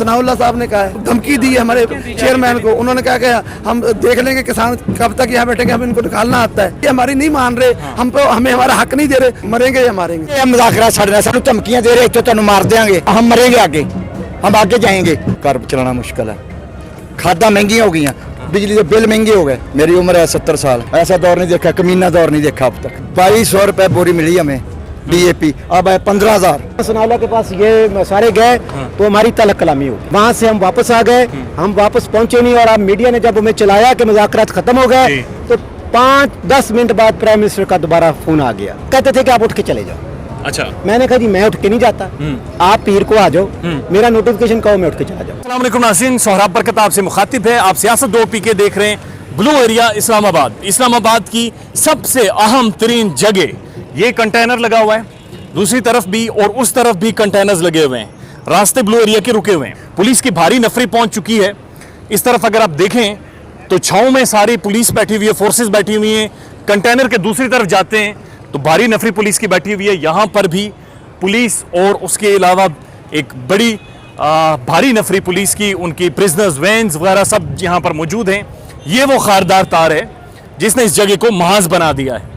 सनाउल्लाह साहब ने कहा है, धमकी दी है हमारे चेयरमैन को। उन्होंने कहा कि हम देख लेंगे किसान कब तक यहाँ बैठेंगे, हम इनको निकालना आता है। ये हमारी नहीं मान रहे, हमें हमारा हक नहीं दे रहे, मरेंगे या मारेंगे। मुज़ाकरा छड़ रहे, सानू धमकियां दे रहे, तो तुहानू मार देंगे, हम मरेंगे आगे, हम आगे जाएंगे। घर चलाना मुश्किल है, खादा महंगी हो गई, बिजली के बिल महंगे हो गए। मेरी उम्र है 70 साल, ऐसा दौर नहीं देखा, कमीना दौर नहीं देखा अब तक। 2200 रुपए बोरी मिली हमें DAP, अब है 15,000। सनाउल्लाह के पास ये सारे गए तो हमारी तलक कलामी हो गई। वहाँ से हम वापस आ गए, हम वापस पहुंचे नहीं। और अब मीडिया ने जब हमें चलाया कि मुज़ाकरात खत्म हो गए, तो 5-10 मिनट बाद प्राइम मिनिस्टर का दोबारा फोन आ गया, कहते थे कि आप उठ के चले जाओ। अच्छा, मैंने कहा जी मैं उठ के नहीं जाता, आप पीर को आ जाओ, मेरा नोटिफिकेशन कहो, मैं उठ के चला जाऊँ। अस्सलाम वालेकुम नाज़रीन, सोहराब बरकत आपसे मुखातिब है। आप सियासत 2P के देख रहे हैं, ब्लू एरिया इस्लामाबाद। इस्लामाबाद की सबसे अहम तरीन जगह, ये कंटेनर लगा हुआ है, दूसरी तरफ भी और उस तरफ भी कंटेनर्स लगे हुए हैं, रास्ते ब्लू एरिया के रुके हुए हैं। पुलिस की भारी नफरी पहुंच चुकी है। इस तरफ अगर आप देखें तो छांव में सारी पुलिस बैठी हुई है, फोर्सेस बैठी हुई हैं। कंटेनर के दूसरी तरफ जाते हैं तो भारी नफरी पुलिस की बैठी हुई है। यहाँ पर भी पुलिस और उसके अलावा एक बड़ी भारी नफरी पुलिस की, उनकी प्रिजनर्स वैन्स वगैरह सब यहाँ पर मौजूद हैं। ये वो खारदार तार है जिसने इस जगह को महाज बना दिया है।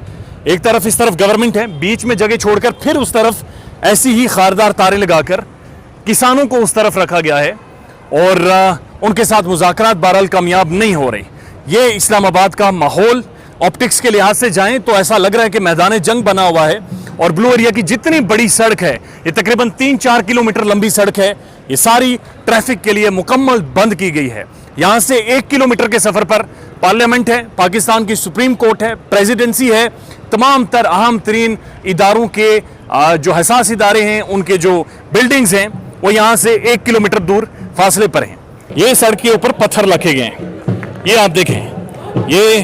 एक तरफ इस तरफ गवर्नमेंट है, बीच में जगह छोड़कर फिर उस तरफ ऐसी ही खारदार तारें लगाकर किसानों को उस तरफ रखा गया है और उनके साथ मुज़ाकरात बहरहाल कामयाब नहीं हो रही। ये इस्लामाबाद का माहौल ऑप्टिक्स के लिहाज से जाएं तो ऐसा लग रहा है कि मैदान जंग बना हुआ है। और ब्लू एरिया की जितनी बड़ी सड़क है, ये तकरीबन 3-4 किलोमीटर लंबी सड़क है, ये सारी ट्रैफिक के लिए मुकम्मल बंद की गई है। यहाँ से 1 किलोमीटर के सफर पर पार्लियामेंट है, पाकिस्तान की सुप्रीम कोर्ट है, प्रेसिडेंसी है, तमाम तर अहम तरीन इदारों के जो हसास इदारे हैं, उनके जो बिल्डिंग्स हैं, वो यहाँ से 1 किलोमीटर दूर फासले पर हैं। ये सड़क के ऊपर पत्थर रखे गए हैं, ये आप देखें, ये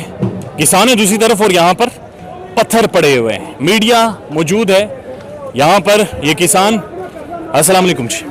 किसान है दूसरी तरफ और यहाँ पर पत्थर पड़े हुए हैं। मीडिया मौजूद है यहाँ पर, ये किसान। अस्सलाम वालेकुम जी।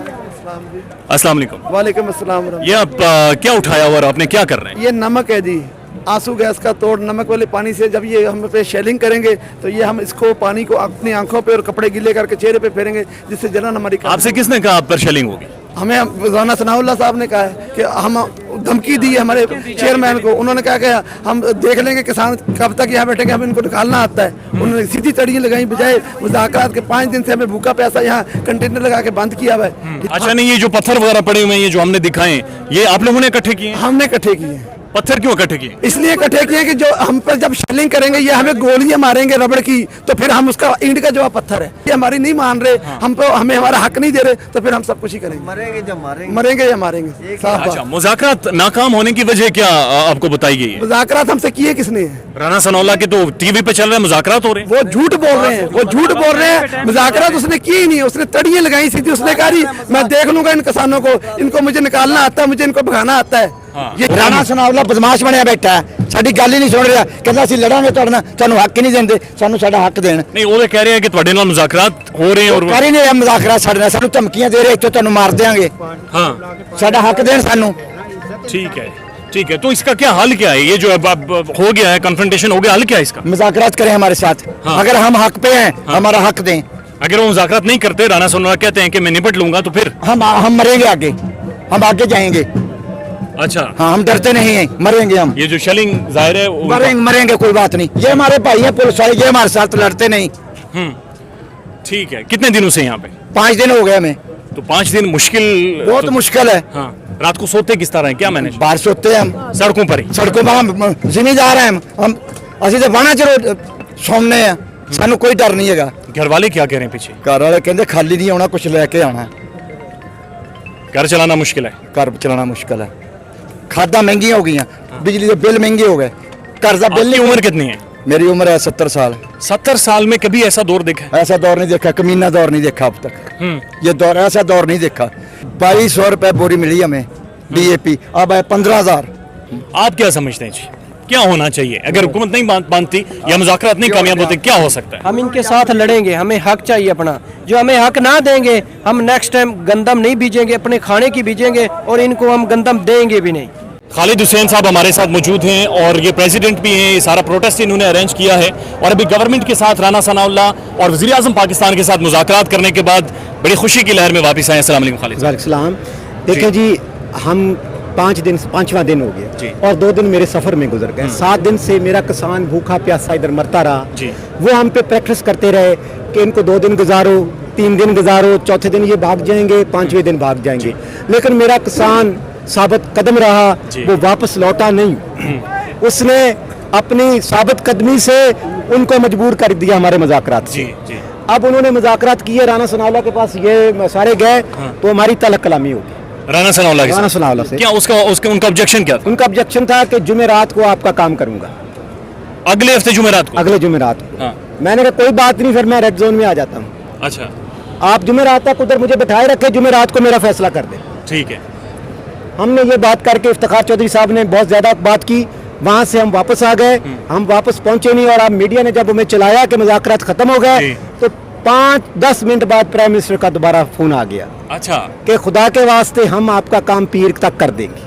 अस्सलाम वालेकुम। वालेकुम अस्सलाम। ये आप क्या उठाया हुआ और आपने क्या कर रहे हैं? ये नमक है जी, आंसू गैस का तोड़। नमक वाले पानी से जब ये हम पे शेलिंग करेंगे तो ये हम इसको पानी को अपनी आंखों पे और कपड़े गीले करके चेहरे पे फेरेंगे, जिससे जलन हमारी। आपसे किसने कहा आप पर शेलिंग होगी? हमें राना सनाउल्लाह साहब ने कहा है कि हम धमकी दी है हमारे चेयरमैन को। उन्होंने कहा कि हम देख लेंगे किसान कब तक यहाँ बैठेंगे, हम इनको निकालना आता है। उन्होंने सीधी तड़ियाँ लगाई, बजाय मुज़ाकरात के 5 दिन से हमें भूखा प्यासा यहाँ कंटेनर लगा के बंद किया हुआ है। अच्छा, नहीं, ये जो पत्थर वगैरह पड़े हुए हैं, ये जो हमने दिखाए, ये आप लोगों ने इकट्ठे किए हैं? हमने इकट्ठे किए हैं। पत्थर क्यों इकट्ठे किए? इसलिए इकट्ठे किए कि जो हम पर जब शेलिंग करेंगे, ये हमें गोलियां मारेंगे रबड़ की, तो फिर हम उसका ईंट का जो पत्थर है, ये हमारी नहीं मान रहे, हमें हमारा हक नहीं दे रहे, तो फिर हम सब कुछ ही करेंगे, मरेंगे या मारेंगे। अच्छा, मुज़ाकरात नाकाम होने की वजह क्या आपको बताई गई है? मुज़ाकरात हमसे किए किसने? राना सनाउल्लाह के तो टीवी पे चल रहे हैं, मुज़ाकरात हो रहे हैं। वो झूठ बोल रहे हैं, वो झूठ बोल रहे हैं। मुज़ाकरात उसने की ही नहीं, उसने तड़ियां लगाई सीधी। उसने कहा जी मैं देख लूंगा इन किसानों को, इनको मुझे निकालना आता है, मुझे इनको भगाना आता है। ये राना सनाउल्लाह बदमाश बनया बैठा है, साडी गल ही नहीं सुन रहा, कहता ਅਸੀਂ ਲੜਾਂਗੇ ਤੁਹਾਡੇ ਨਾਲ, ਤੁਹਾਨੂੰ ਹੱਕ ਨਹੀਂ ਦਿੰਦੇ, ਸਾਨੂੰ ਸਾਡਾ ਹੱਕ ਦੇਣ। नहीं, वो कह रहे हैं कि ਤੁਹਾਡੇ ਨਾਲ मुज़ाकरात हो रहे हैं और ਕਰ ਹੀ नहीं ਮੁਜ਼ਾਕਰਾ ਸਾਡੇ ਨਾਲ, ਸਾਨੂੰ ਧਮਕੀਆਂ ਦੇ ਰਹੇ, ਇੱਥੇ ਤੁਹਾਨੂੰ ਮਾਰ ਦੇਾਂਗੇ, हाँ, ਸਾਡਾ ਹੱਕ ਦੇਣ ਸਾਨੂੰ। ठीक है, ठीक है। तो इसका क्या हल क्या है? ये जो अब हो गया है, कन्फ्रंटेशन हो गया, हल क्या है इसका? मुज़ाकरात करें हमारे साथ, अगर हम हक पे हैं, हमारा हक दें। अगर वो मुज़ाकरात नहीं करते, राना सनाउल्लाह कहते हैं कि मैं निपट लूंगा, तो फिर हम मरेंगे आगे, हम आगे जाएंगे। अच्छा, हाँ, हम डरते नहीं हैं, मरेंगे हम। ये जो शेलिंग जाहिर है मरेंगे, कोई बात नहीं, ये हमारे भाई हैं पुलिस वाले, ये हमारे साथ लड़ते नहीं। ठीक है। कितने दिनों से यहाँ पे? 5 दिन हो गए हमें। तो 5 दिन मुश्किल, बहुत मुश्किल है। हाँ, रात को सोते किस तरह है, क्या मैंने? बाहर सोते हैं हम, सड़कों पर ही। सड़कों पर हम जिम्मेदार हैं, हम असि तो बाना चलो सोमने हैं, सानू कोई डर नहीं है। घर वाले क्या कह रहे हैं पीछे? घर वाले कहते खाली नहीं आना, कुछ लेके आना है। घर चलाना मुश्किल है। घर चलाना मुश्किल है, खादा महंगी हो गई, बिजली के बिल महंगे हो गए, कर्जा बिल। आपकी उम्र कितनी है? मेरी उम्र है 70 साल। 70 साल में कभी ऐसा दौर देखा है? ऐसा दौर नहीं देखा, कमीना दौर नहीं देखा अब तक। ये दौर, ऐसा दौर नहीं देखा। 2200 रुपए बोरी मिली हमें DAP, अब है 15,000। आप क्या समझते हैं जी, क्या होना चाहिए अगर हुकूमत नहीं मानती या मुज़ाकरात नहीं कामयाब होते, क्या हो सकता है? हम इनके साथ लड़ेंगे, हमें हक चाहिए अपना। जो हमें हक ना देंगे, हम नेक्स्ट टाइम गंदम नहीं बीजेंगे, अपने खाने की बीजेंगे, और इनको हम गंदम देंगे भी नहीं। खालिद हुसैन साहब हमारे साथ मौजूद हैं और ये प्रेसिडेंट भी हैं। ये सारा प्रोटेस्ट इन्होंने अरेंज किया है और अभी गवर्नमेंट के साथ राना सनाउल्लाह और वज़ीर आज़म पाकिस्तान के साथ मुज़ाकरात करने के बाद बड़ी खुशी की लहर में वापस आए। अस्सलाम वालेकुम खालिद। वालेकुम सलाम। देखिए जी, हम 5वां दिन हो जी। गया और 2 दिन मेरे सफर में गुजर गए। 7 दिन से मेरा किसान भूखा प्यासा इधर मरता जी। रहा। वो हम पे प्रैक्टिस करते रहे कि इनको 2 दिन गुजारो, 3 दिन गुजारो, चौथे दिन ये भाग जाएंगे, 5वें दिन भाग जाएंगे। लेकिन मेरा किसान साबित कदम रहा, जी। वो वापस लौटा नहीं। उसने अपनी साबित कदमी से उनको मजबूर कर दिया हमारे मुज़ाकरात से। जी। अब उन्होंने मुज़ाकरात किए, राना सनाउल्लाह के पास ये सारे गए तो हमारी तलक कलामी होगी राना सनाउल्लाह के राना साथ? सनाउल्लाह से। क्या उसका उनका ऑब्जेक्शन क्या था? उनका ऑब्जेक्शन था कि जुमेरात को आपका काम करूंगा, अगले हफ्ते जुमेरात को? अगले जुमेरात को। हाँ। मैंने कहा कोई बात नहीं, फिर मैं रेड जोन में आ जाता हूँ। अच्छा, आप जुमेरात तक उधर मुझे बैठाए रखे, जुमेरात को मेरा फैसला कर दे। ठीक है। हमने ये बात करके इफ्तिखार चौधरी साहब ने बहुत ज़्यादा बात की, वहाँ से हम वापस आ गए। हम वापस पहुँचे नहीं और अब मीडिया ने जब हमें चलाया कि मुज़ाकरात ख़त्म हो गए जी। तो 5-10 मिनट बाद प्राइम मिनिस्टर का दोबारा फ़ोन आ गया अच्छा कि खुदा के वास्ते हम आपका काम पीर तक कर देंगे।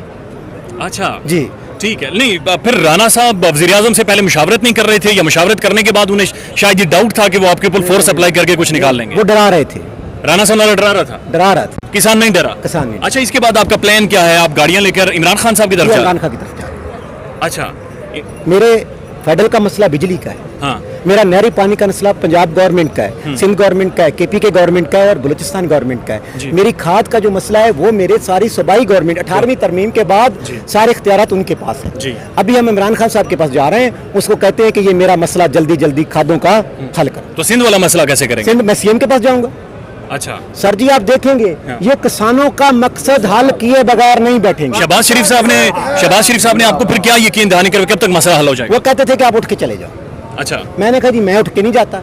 अच्छा जी। ठीक है। नहीं, फिर राना साहब वज़ीर आज़म से पहले मुशावरत नहीं कर रहे थे, या मुशावरत करने के बाद उन्हें शायद ये डाउट था कि वो आपके ऊपर फोर्स अप्लाई करके कुछ निकाल लेंगे? वो डरा रहे थे, राना सनाउल्लाह डरा रहा था, डरा रहा था। किसान नहीं डरा? किसान नहीं। अच्छा, इसके बाद आपका प्लान क्या है? आप गाड़ियां लेकर इमरान खान साहब की तरफ जा रहे इमरान खान की तरफ जा रहे हैं? अच्छा। हैं। मेरे फेडरल का मसला बिजली का है, हाँ। मेरा नहरी पानी का मसला पंजाब गवर्नमेंट का है, सिंध गवर्नमेंट का है, केपी के गवर्नमेंट का है और बलूचिस्तान गवर्नमेंट का जी। है। मेरी खाद का जो मसला है वो मेरे सारी सूबाई गवर्नमेंट 18वीं तरमीम के बाद सारे इख्तियारात उनके पास जी। है। अभी हम इमरान खान साहब के पास जा रहे हैं, उसको कहते हैं कि ये मेरा मसला जल्दी जल्दी खादों का हल करो। तो सिंध वाला मसला कैसे करेंगे? सिंध मैं सीएम के पास जाऊंगा। अच्छा। सर जी आप देखेंगे ये किसानों का मकसद हल किए बगैर नहीं बैठेंगे। शहबाज शरीफ साहब ने आपको फिर क्या यकीन दिलाने कर कब तक मसला हल हो जाएगा? वो कहते थे कि आप उठ के चले जाओ। अच्छा। मैंने कहा जी मैं उठ के नहीं जाता,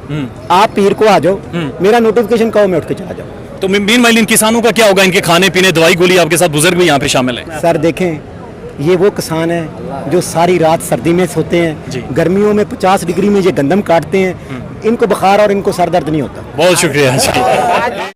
आप पीर को आ जाओ, मेरा नोटिफिकेशन कहो, मैं उठ के चला जाऊँ। तो मीनवाइल इन किसानों का क्या होगा? इनके खाने पीने, दवाई गोली, आपके साथ बुजुर्ग भी यहाँ पे शामिल है। सर देखें, ये वो किसान है जो सारी रात सर्दी में सोते जी। हैं, गर्मियों में 50 डिग्री में ये गंदम काटते हैं, इनको बुखार और इनको सर दर्द नहीं होता। बहुत शुक्रिया जी।